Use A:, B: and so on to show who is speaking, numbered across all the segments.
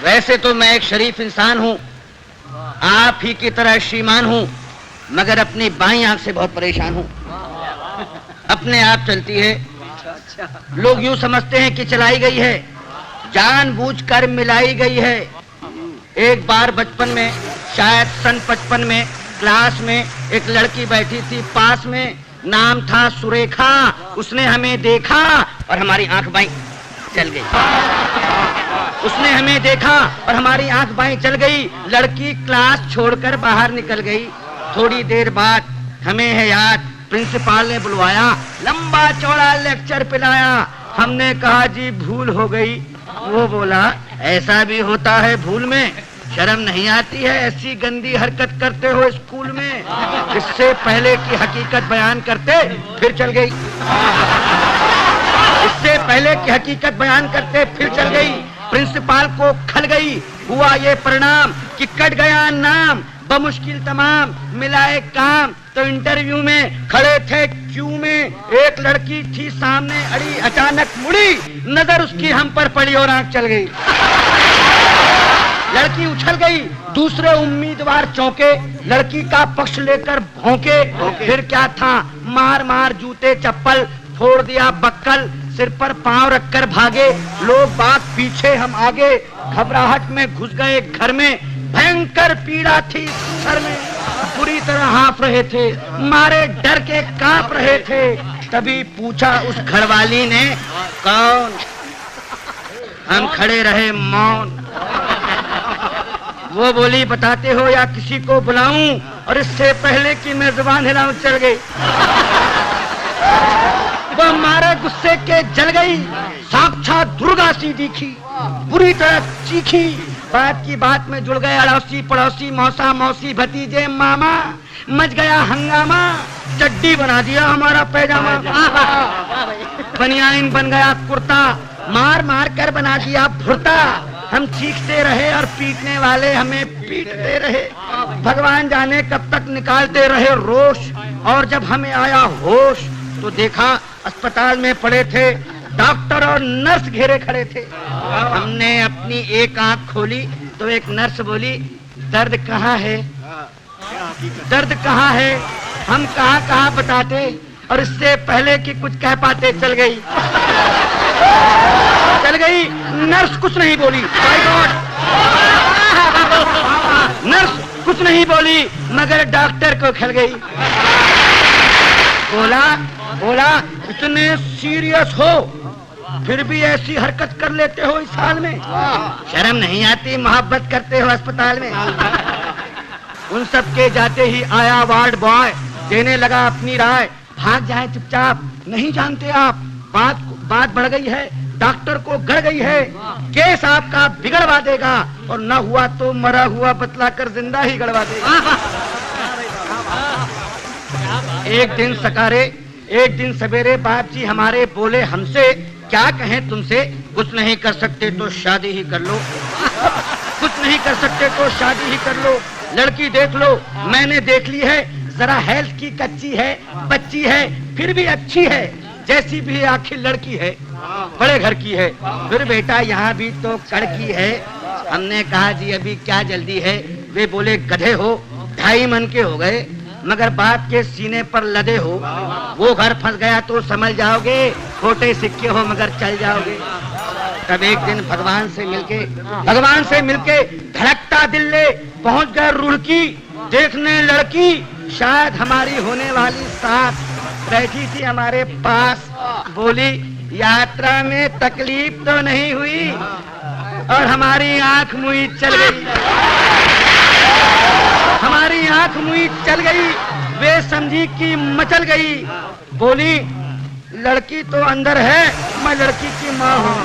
A: वैसे तो मैं एक शरीफ इंसान हूँ, आप ही की तरह श्रीमान हूँ, मगर अपनी बाईं आंख से बहुत परेशान हूँ। अपने आप चलती है, लोग यूं समझते हैं कि चलाई गई है, जानबूझकर मिलाई गई है। एक बार बचपन में, शायद सन 55 में, क्लास में एक लड़की बैठी थी पास में, नाम था सुरेखा। उसने हमें देखा और हमारी आंख बाईं चल गई। उसने हमें देखा और हमारी आंख बाईं चल गई। लड़की क्लास छोड़कर बाहर निकल गई। थोड़ी देर बाद हमें है याद, प्रिंसिपल ने बुलवाया, लंबा चौड़ा लेक्चर पिलाया। हमने कहा जी भूल हो गई। वो बोला ऐसा भी होता है भूल में, शर्म नहीं आती है, ऐसी गंदी हरकत करते हो स्कूल में। इससे पहले की हकीकत बयान करते फिर चल गई। इससे पहले की हकीकत बयान करते फिर चल गई। प्रिंसिपल को खल गई। हुआ ये परिणाम कि कट गया नाम, बमुश्किल तमाम मिलाए काम। तो इंटरव्यू में खड़े थे क्यू में, एक लड़की थी सामने अड़ी, अचानक मुड़ी, नजर उसकी हम पर पड़ी और आंख चल गई। लड़की उछल गई, दूसरे उम्मीदवार चौंके, लड़की का पक्ष लेकर भौंके। फिर क्या था, मार मार जूते चप्पल, फोड़ दिया बक्कल, सिर पर पांव रखकर भागे। लोग बाग पीछे, हम आगे, घबराहट में घुस गए घर में। भयंकर पीड़ा थी सर में, पूरी तरह हाँफ रहे थे, मारे डर के कांप रहे थे। तभी पूछा उस घरवाली ने, कौन? हम खड़े रहे मौन। वो बोली बताते हो या किसी को बुलाऊं? और इससे पहले कि मैं जुबान हिलाऊं चल गई। वो हमारे गुस्से के जल गई, साक्षात दुर्गा सी दिखी, बुरी तरह चीखी। बात की बात में जुड़ गए अड़ोसी पड़ोसी, मौसा मौसी भतीजे मामा। मच गया हंगामा, चड्डी बना दिया हमारा पैजामा, बनियान बन गया कुर्ता, मार मार कर बना दिया भुर्ता। हम चीखते रहे और पीटने वाले हमें पीटते रहे। भगवान जाने कब तक निकालते रहे रोष। और जब हमें आया होश तो देखा अस्पताल में पड़े थे डॉक्टर और नर्स घेरे खड़े थे। हमने अपनी एक आंख खोली तो एक नर्स बोली, दर्द कहाँ है? दर्द कहाँ है? हम कहाँ कहाँ बताते, और इससे पहले कि कुछ कह पाते चल गई। चल गई। नर्स कुछ नहीं बोली, माय गॉड। नर्स कुछ नहीं बोली, मगर डॉक्टर को खल गई। बोला इतने सीरियस हो फिर भी ऐसी हरकत कर लेते हो इस हाल में, शर्म नहीं आती? मोहब्बत करते हो अस्पताल में। उन सब के जाते ही आया वार्ड बॉय, देने लगा अपनी राय, भाग जाए चुपचाप, नहीं जानते आप बात बढ़ गई है, डॉक्टर को गड़ गई है, केस आपका बिगड़वा देगा, और न हुआ तो मरा हुआ बतलाकर जिंदा ही गड़वा देगा। एक दिन सकारे, एक दिन सवेरे बाप जी हमारे बोले हमसे, क्या कहें तुमसे, कुछ नहीं कर सकते तो शादी ही कर लो, कुछ नहीं कर सकते तो शादी ही कर लो। लड़की देख लो, मैंने देख ली है, जरा हेल्थ की कच्ची है, बच्ची है, फिर भी अच्छी है, जैसी भी आखिर लड़की है, बड़े घर की है। फिर बेटा यहाँ भी तो कड़की है। हमने कहा जी अभी क्या जल्दी है? वे बोले गधे हो, 2.5 मन के हो गए, मगर बाप के सीने पर लदे हो। वो घर फंस गया तो समझ जाओगे, खोटे सिक्के हो मगर चल जाओगे। तब एक दिन भगवान से मिलके धड़कता दिल ले पहुंच गए रुड़की, देखने लड़की शायद हमारी होने वाली सास बैठी थी हमारे पास। बोली यात्रा में तकलीफ तो नहीं हुई? और हमारी आंख मुई चल गई, हमारी आंख मुई चल गई। वे समझी कि मचल गई। बोली लड़की तो अंदर है, मैं लड़की की माँ हूँ।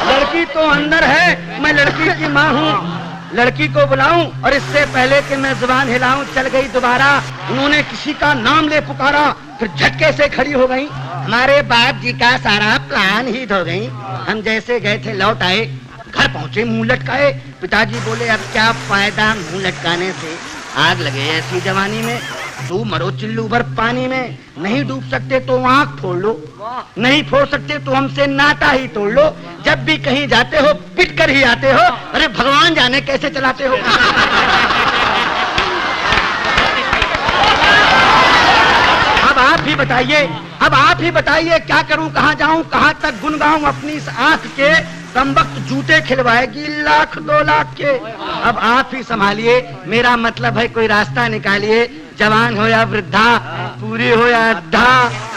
A: लड़की तो अंदर है, मैं लड़की की माँ हूँ। लड़की को बुलाऊं और इससे पहले कि मैं जुबान हिलाऊं चल गई दोबारा। उन्होंने किसी का नाम ले पुकारा, फिर झटके से खड़ी हो गई। हमारे बाप जी का सारा प्लान ही धो गई। हम जैसे गए थे लौट आए, घर पहुंचे मुंह लटकाए। पिताजी बोले अब क्या फायदा मुंह लटकाने से, आग लगे ऐसी जवानी में। तू मरो चिल्लू भर पानी में, नहीं डूब सकते तो आंख फोड़ लो, नहीं फोड़ सकते तो हमसे नाता ही तोड़ लो। जब भी कहीं जाते हो पिट कर ही आते हो, अरे भगवान जाने कैसे चलाते हो। अब आप ही बताइए क्या करूं, कहां जाऊं, कहां तक गुन गाऊं अपनी इस आंख के। कम वक्त जूते खिलवाएगी 1,00,000 2 लाख के। अब आप ही संभालिए, मेरा मतलब है कोई रास्ता निकालिए। जवान हो या वृद्धा, पूरी हो या अद्धा,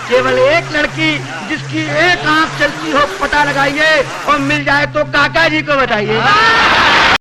A: केवल एक लड़की जिसकी एक आंख चलती हो पता लगाइए, और मिल जाए तो काका जी को बताइए।